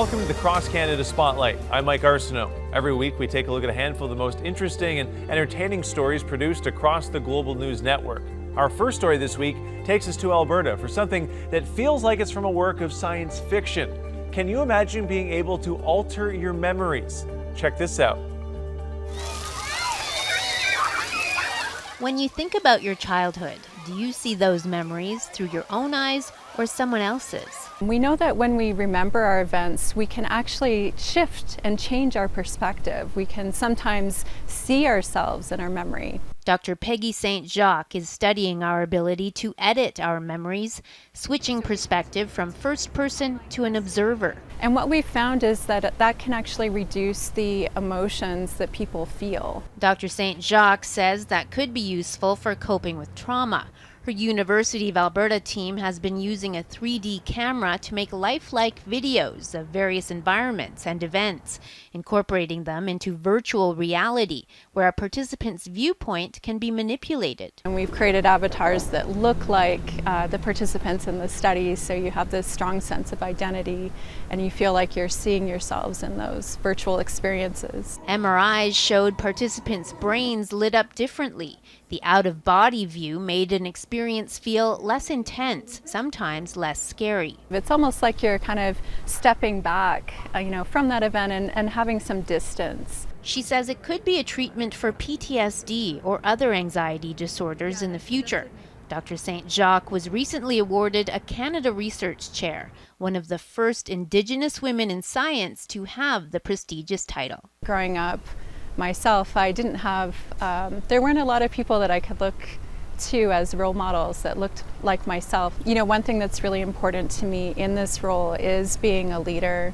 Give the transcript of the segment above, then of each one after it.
Welcome to the Cross Canada Spotlight. I'm Mike Arsenault. Every week we take a look at a handful of the most interesting and entertaining stories produced across the Global News Network. Our first story this week takes us to Alberta for something that feels like it's from a work of science fiction. Can you imagine being able to alter your memories? Check this out. When you think about your childhood, do you see those memories through your own eyes or someone else's? We know that when we remember our events, we can actually shift and change our perspective. We can sometimes see ourselves in our memory. Dr. Peggy St. Jacques is studying our ability to edit our memories, switching perspective from first person to an observer. And what we found is that that can actually reduce the emotions that people feel. Dr. St. Jacques says that could be useful for coping with trauma. Her University of Alberta team has been using a 3D camera to make lifelike videos of various environments and events, incorporating them into virtual reality, where a participant's viewpoint can be manipulated. And we've created avatars that look like the participants in the study, so you have this strong sense of identity and you feel like you're seeing yourselves in those virtual experiences. MRIs showed participants' brains lit up differently. The out-of-body view made an experience feel less intense, sometimes less scary. It's almost like you're kind of stepping back, from that event and having some distance. She says it could be a treatment for PTSD or other anxiety disorders in the future. Dr. St. Jacques was recently awarded a Canada Research Chair, one of the first Indigenous women in science to have the prestigious title. Growing up myself, I didn't have, there weren't a lot of people that I could look to as role models that looked like myself. One thing that's really important to me in this role is being a leader.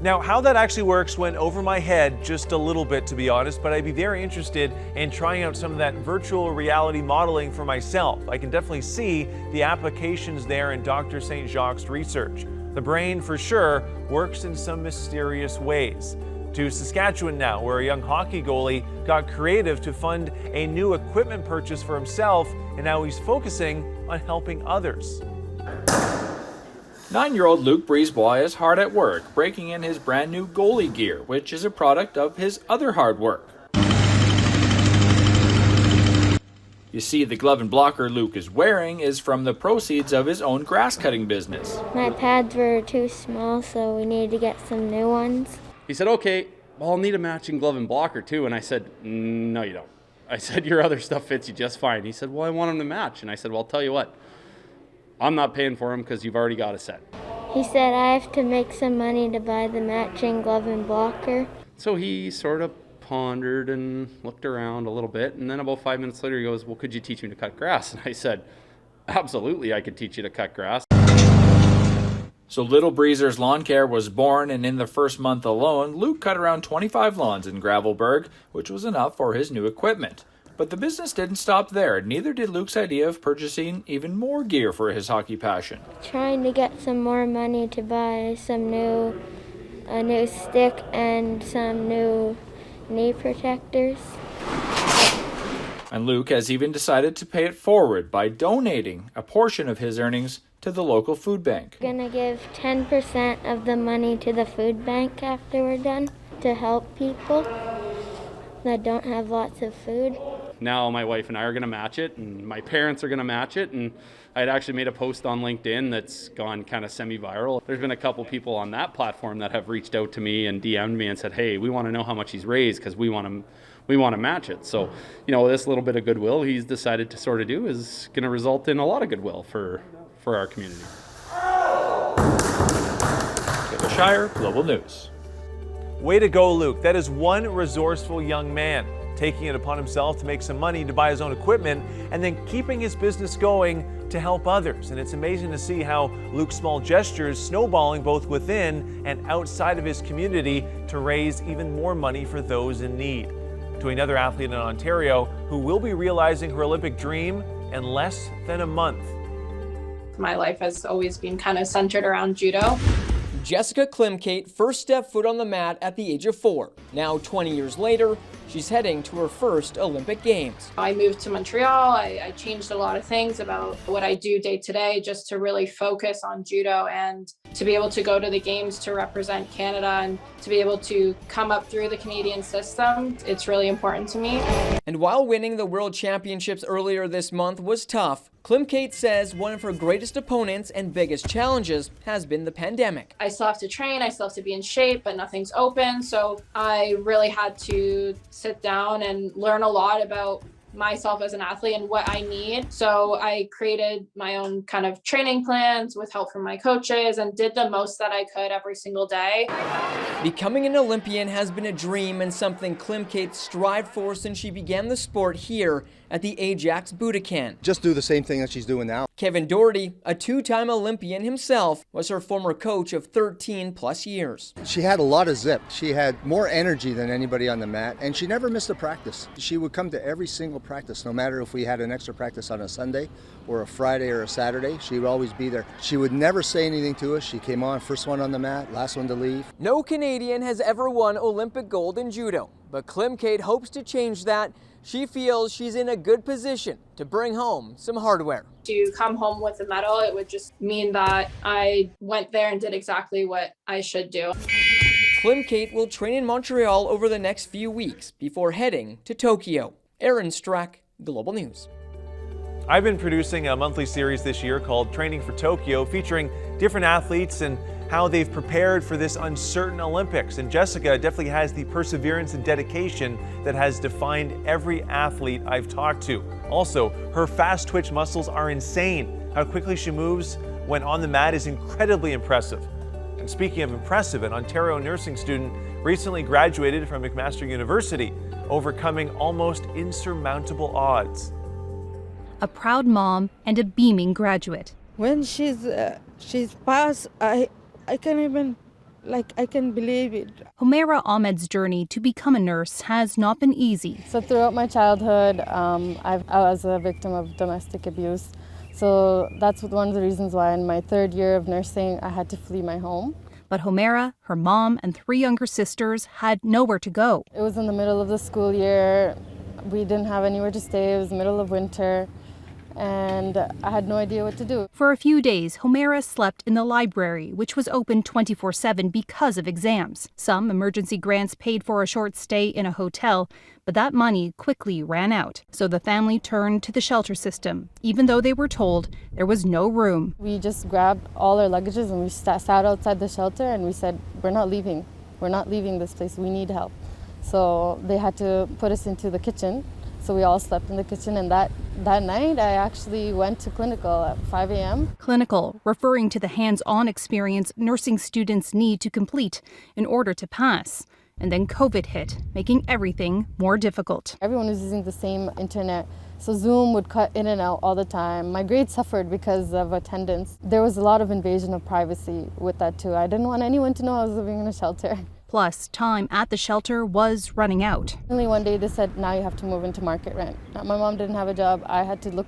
Now, how that actually works went over my head just a little bit, to be honest, but I'd be very interested in trying out some of that virtual reality modeling for myself. I can definitely see the applications there in Dr. St. Jacques' research. The brain, for sure, works in some mysterious ways. To Saskatchewan now, where a young hockey goalie got creative to fund a new equipment purchase for himself, and now he's focusing on helping others. 9-year-old Luc Brisebois is hard at work, breaking in his brand new goalie gear, which is a product of his other hard work. You see, the glove and blocker Luc is wearing is from the proceeds of his own grass cutting business. My pads were too small, so we needed to get some new ones. He said, okay, well, I'll need a matching glove and blocker too. And I said, no, you don't. I said, your other stuff fits you just fine. He said, well, I want them to match. And I said, well, I'll tell you what, I'm not paying for them because you've already got a set. He said I have to make some money to buy the matching glove and blocker. So he sort of pondered and looked around a little bit. And then about 5 minutes later, he goes, well, could you teach me to cut grass? And I said, absolutely, I could teach you to cut grass. So Little Breezer's Lawn Care was born, and in the first month alone, Luc cut around 25 lawns in Gravelburg, which was enough for his new equipment. But the business didn't stop there. Neither did Luc's idea of purchasing even more gear for his hockey passion. Trying to get some more money to buy a new stick and some new knee protectors. And Luc has even decided to pay it forward by donating a portion of his earnings to the local food bank. I'm gonna give 10% of the money to the food bank after we're done to help people that don't have lots of food. Now my wife and I are going to match it, and my parents are going to match it, and I had actually made a post on LinkedIn that's gone kind of semi-viral. There's been a couple people on that platform that have reached out to me and DM'd me and said, hey, we want to know how much he's raised because we want to match it. So, this little bit of goodwill he's decided to sort of do is going to result in a lot of goodwill for our community. Shire Global News. Way to go, Luc. That is one resourceful young man, taking it upon himself to make some money to buy his own equipment and then keeping his business going to help others. And it's amazing to see how Luc's small gestures snowballing both within and outside of his community to raise even more money for those in need. To another athlete in Ontario who will be realizing her Olympic dream in less than a month. My life has always been kind of centered around judo. Jessica Klimkate first stepped foot on the mat at the age of 4. Now, 20 years later, she's heading to her first Olympic Games. I moved to Montreal. I changed a lot of things about what I do day to day just to really focus on judo and to be able to go to the games to represent Canada and to be able to come up through the Canadian system. It's really important to me. And while winning the World Championships earlier this month was tough, Klimkate says one of her greatest opponents and biggest challenges has been the pandemic. I still have to train, I still have to be in shape, but nothing's open. So I really had to sit down and learn a lot about myself as an athlete and what I need. So I created my own kind of training plans with help from my coaches and did the most that I could every single day. Becoming an Olympian has been a dream and something Klimkate strived for since she began the sport here at the Ajax Budokan. Just do the same thing that she's doing now. Kevin Doherty, a two-time Olympian himself, was her former coach of 13 plus years. She had a lot of zip. She had more energy than anybody on the mat, and she never missed a practice. She would come to every single practice, no matter if we had an extra practice on a Sunday or a Friday or a Saturday. She would always be there. She would never say anything to us. She came on, first one on the mat, last one to leave. No Canadian has ever won Olympic gold in judo, but Klimkate hopes to change that. She feels she's in a good position to bring home some hardware. To come home with a medal, it would just mean that I went there and did exactly what I should do. Klimkate will train in Montreal over the next few weeks before heading to Tokyo. Aaron Strack, Global News. I've been producing a monthly series this year called Training for Tokyo, featuring different athletes and how they've prepared for this uncertain Olympics. And Jessica definitely has the perseverance and dedication that has defined every athlete I've talked to. Also, her fast twitch muscles are insane. How quickly she moves when on the mat is incredibly impressive. And speaking of impressive, an Ontario nursing student recently graduated from McMaster University, overcoming almost insurmountable odds. A proud mom and a beaming graduate. When she's passed, I can't even, I can't believe it. Humaira Ahmed's journey to become a nurse has not been easy. So throughout my childhood, I was a victim of domestic abuse. So that's one of the reasons why in my third year of nursing, I had to flee my home. But Humaira, her mom, and 3 younger sisters had nowhere to go. It was in the middle of the school year. We didn't have anywhere to stay. It was the middle of winter. And I had no idea what to do. For a few days, Humaira slept in the library, which was open 24/7 because of exams. Some emergency grants paid for a short stay in a hotel, but that money quickly ran out. So the family turned to the shelter system, even though they were told there was no room. We just grabbed all our luggages and we sat outside the shelter and we said, we're not leaving. We're not leaving this place. We need help. So they had to put us into the kitchen. So we all slept in the kitchen, and that night I actually went to clinical at 5 a.m. Clinical, referring to the hands-on experience nursing students need to complete in order to pass. And then COVID hit, making everything more difficult. Everyone was using the same internet, so Zoom would cut in and out all the time. My grades suffered because of attendance. There was a lot of invasion of privacy with that too. I didn't want anyone to know I was living in a shelter. Plus, time at the shelter was running out. Only one day they said, now you have to move into market rent. My mom didn't have a job. I had to look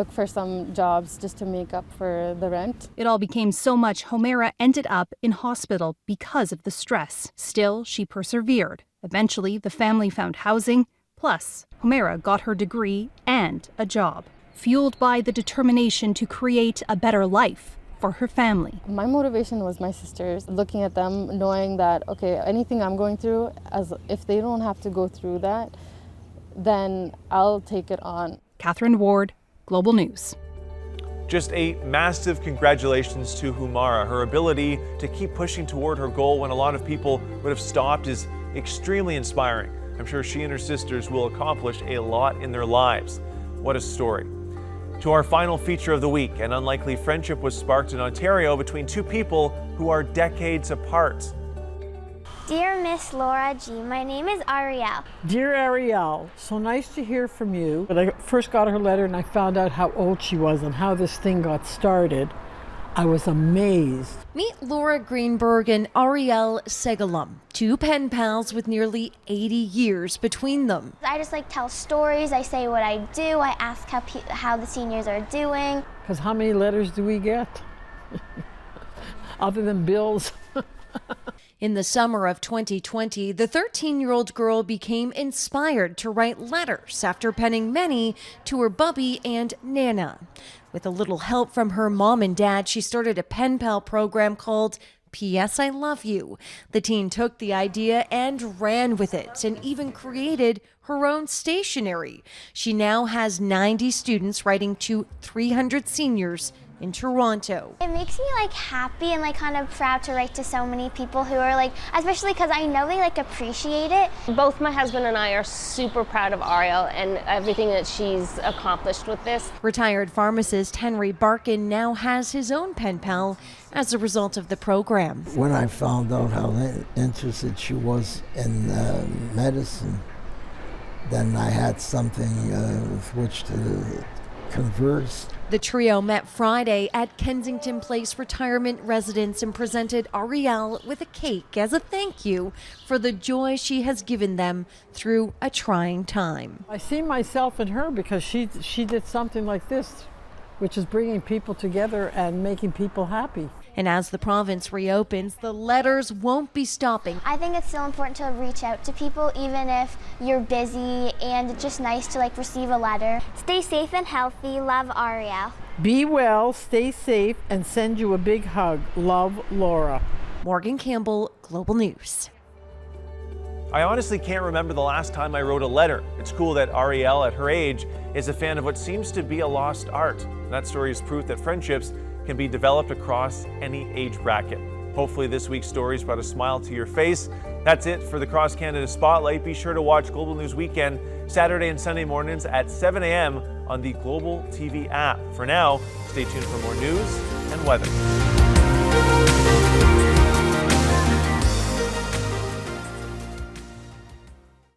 for some jobs just to make up for the rent. It all became so much, Humaira ended up in hospital because of the stress. Still, she persevered. Eventually, the family found housing. Plus, Humaira got her degree and a job, fueled by the determination to create a better life for her family. My motivation was my sisters, looking at them, knowing that, okay, anything I'm going through, as if they don't have to go through that, then I'll take it on. Catherine Ward, Global News. Just a massive congratulations to Humaira. Her ability to keep pushing toward her goal when a lot of people would have stopped is extremely inspiring. I'm sure she and her sisters will accomplish a lot in their lives. What a story. To our final feature of the week, an unlikely friendship was sparked in Ontario between 2 people who are decades apart. Dear Miss Laura G., my name is Ariel. Dear Ariel, so nice to hear from you. When I first got her letter and I found out how old she was and how this thing got started, I was amazed. Meet Laura Greenberg and Ariel Segalum, 2 pen pals with nearly 80 years between them. I just tell stories, I say what I do, I ask how the seniors are doing. Because how many letters do we get? Other than bills. In the summer of 2020, the 13-year-old girl became inspired to write letters after penning many to her bubby and Nana. With a little help from her mom and dad, she started a pen pal program called P.S. I Love You. The teen took the idea and ran with it and even created her own stationery. She now has 90 students writing to 300 seniors in Toronto. It makes me happy and kind of proud to write to so many people who are especially because I know they appreciate it. Both my husband and I are super proud of Ariel and everything that she's accomplished with this. Retired pharmacist Henry Barkin now has his own pen pal as a result of the program. When I found out how interested she was in medicine, then I had something with which to converse. The trio met Friday at Kensington Place retirement residence and presented Ariel with a cake as a thank you for the joy she has given them through a trying time. I see myself in her because she did something like this, which is bringing people together and making people happy. And as the province reopens, the letters won't be stopping. I think it's still important to reach out to people even if you're busy, and it's just nice to receive a letter. Stay safe and healthy. Love, Ariel. Be well, stay safe, and send you a big hug. Love, Laura. Morgan Campbell, Global News. I honestly can't remember the last time I wrote a letter. It's cool that Ariel, at her age, is a fan of what seems to be a lost art. That story is proof that friendships can be developed across any age bracket. Hopefully this week's stories brought a smile to your face. That's it for the Cross Canada Spotlight. Be sure to watch Global News Weekend Saturday and Sunday mornings at 7 a.m. on the Global TV app. For now, stay tuned for more news and weather.